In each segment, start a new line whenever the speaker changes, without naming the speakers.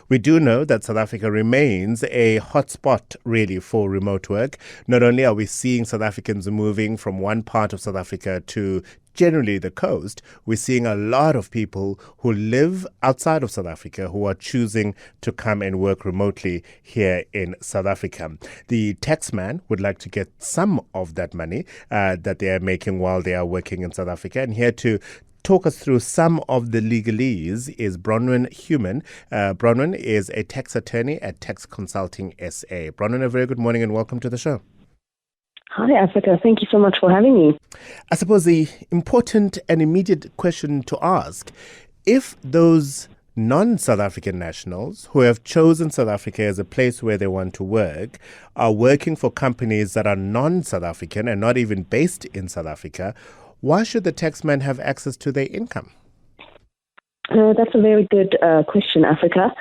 We do know that South Africa remains a hotspot really for remote work. Not only are we seeing South Africans moving from one part of South Africa to generally the coast, we're seeing a lot of people who live outside of South Africa who are choosing to come and work remotely here in South Africa. The taxman would like to get some of that money that they are making while they are working in South Africa. And here to talk us through some of the legalese is Bronwin Human. Bronwin is a tax attorney at Tax Consulting SA. Bronwin, a very good morning and welcome to the show.
Hi, Africa. Thank you so much for having me.
I suppose the important and immediate question to ask, if those non-South African nationals who have chosen South Africa as a place where they want to work are working for companies that are non-South African and not even based in South Africa, why should the taxman have access to their income?
That's a very good question, Africa.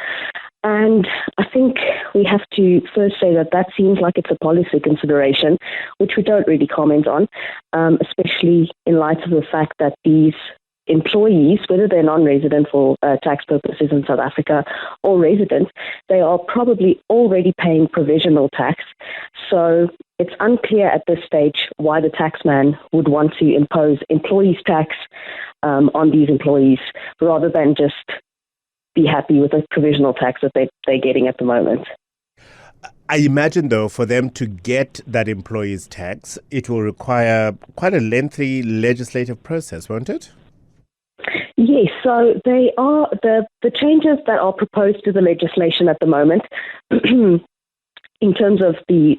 And I think we have to first say that seems like it's a policy consideration, which we don't really comment on, especially in light of the fact that these employees, whether they're non-resident for tax purposes in South Africa or resident, they are probably already paying provisional tax. So it's unclear at this stage why the taxman would want to impose employees' tax on these employees rather than just be happy with the provisional tax that they're getting at the moment.
I imagine, though, for them to get that employees' tax, it will require quite a lengthy legislative process, won't it?
Yes, so they are the changes that are proposed to the legislation at the moment, in terms of the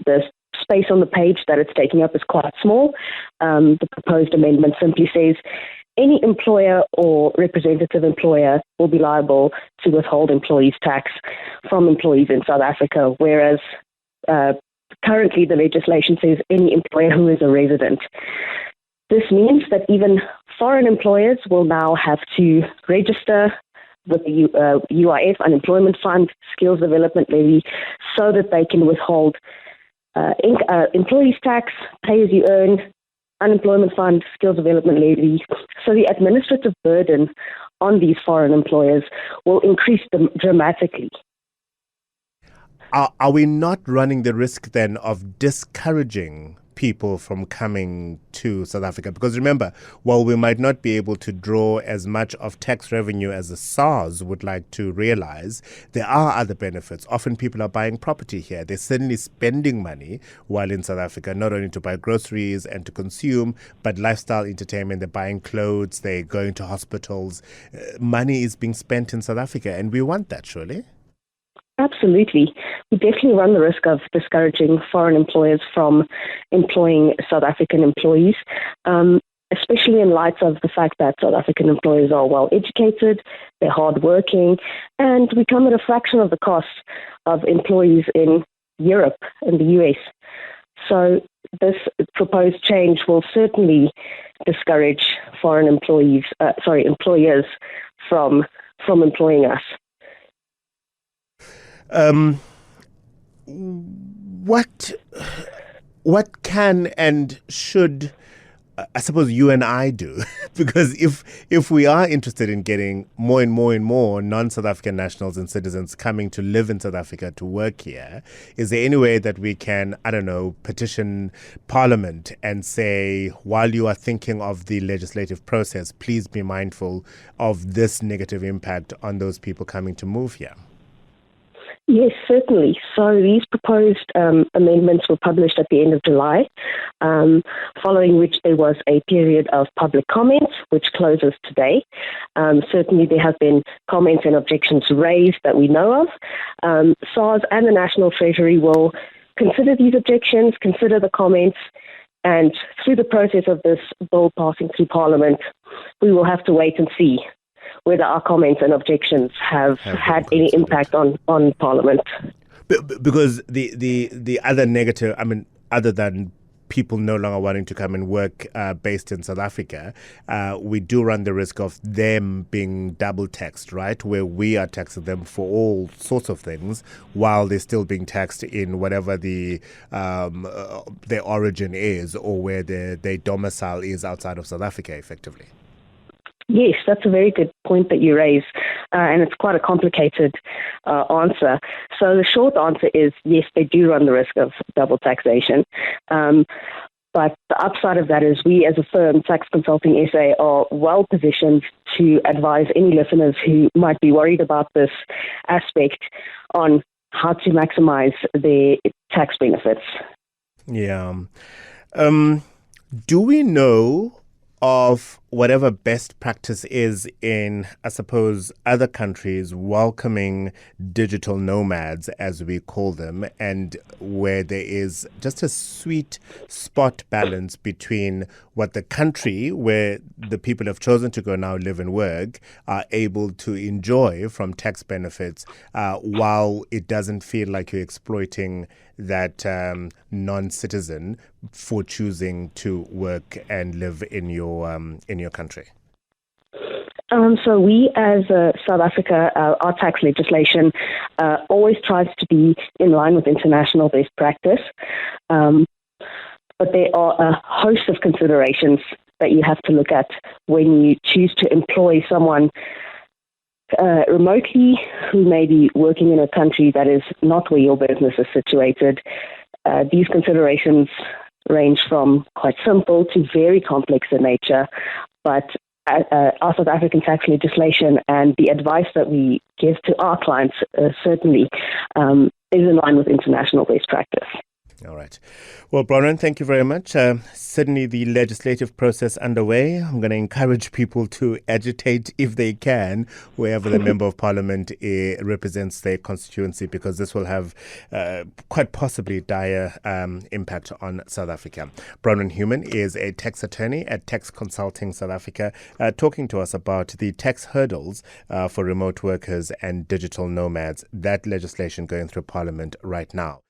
space on the page that it's taking up is quite small. The proposed amendment simply says any employer or representative employer will be liable to withhold employees' tax from employees in South Africa, whereas currently the legislation says any employer who is a resident. This means that even foreign employers will now have to register with the UIF, Unemployment Fund, Skills Development Levy, so that they can withhold employees' tax, pay as you earn, Unemployment Fund, Skills Development Levy. So the administrative burden on these foreign employers will increase dramatically.
Are we not running the risk then of discouraging people from coming to South Africa? Because remember, while we might not be able to draw as much of tax revenue as the SARS would like to realize, there are other benefits. Often people are buying property here. They're certainly spending money while in South Africa, not only to buy groceries and to consume, but lifestyle entertainment. They're buying clothes, they're going to hospitals. Money is being spent in South Africa, and we want that, surely?
Absolutely. We definitely run the risk of discouraging foreign employers from employing South African employees, especially in light of the fact that South African employers are well educated, they're hardworking, and we come at a fraction of the cost of employees in Europe and the US. So this proposed change will certainly discourage foreign employers from employing us.
What can and should, I suppose, you and I do? Because if we are interested in getting more and more non-South African nationals and citizens coming to live in South Africa to work here, is there any way that we can, petition Parliament and say, while you are thinking of the legislative process, please be mindful of this negative impact on those people coming to move here?
Yes, certainly. So these proposed amendments were published at the end of July, following which there was a period of public comments, which closes today. Certainly there have been comments and objections raised that we know of. SARS and the National Treasury will consider these objections, consider the comments, and through the process of this bill passing through Parliament, we will have to wait and see whether our comments and objections have had any impact on Parliament.
Because the other negative, other than people no longer wanting to come and work based in South Africa, we do run the risk of them being double taxed, right? Where we are taxing them for all sorts of things while they're still being taxed in whatever their origin is or where their domicile is outside of South Africa, effectively.
Yes, that's a very good point that you raise. and it's quite a complicated answer. So the short answer is yes, they do run the risk of double taxation. But the upside of that is we as a firm, Tax Consulting SA, are well positioned to advise any listeners who might be worried about this aspect on how to maximize their tax benefits.
Yeah. Do we know of whatever best practice is in, I suppose, other countries welcoming digital nomads, as we call them, and where there is just a sweet spot balance between what the country where the people have chosen to go now live and work are able to enjoy from tax benefits, while it doesn't feel like you're exploiting that non-citizen for choosing to work and live in your country?
So we as South Africa, our tax legislation always tries to be in line with international best practice. But there are a host of considerations that you have to look at when you choose to employ someone remotely who may be working in a country that is not where your business is situated. These considerations range from quite simple to very complex in nature, but our South African tax legislation and the advice that we give to our clients certainly is in line with international best practice.
All right. Well, Bronwin, thank you very much. Certainly the legislative process underway. I'm going to encourage people to agitate if they can, wherever the Member of Parliament represents their constituency, because this will have quite possibly dire impact on South Africa. Bronwin Human is a tax attorney at Tax Consulting South Africa, talking to us about the tax hurdles for remote workers and digital nomads, that legislation going through Parliament right now.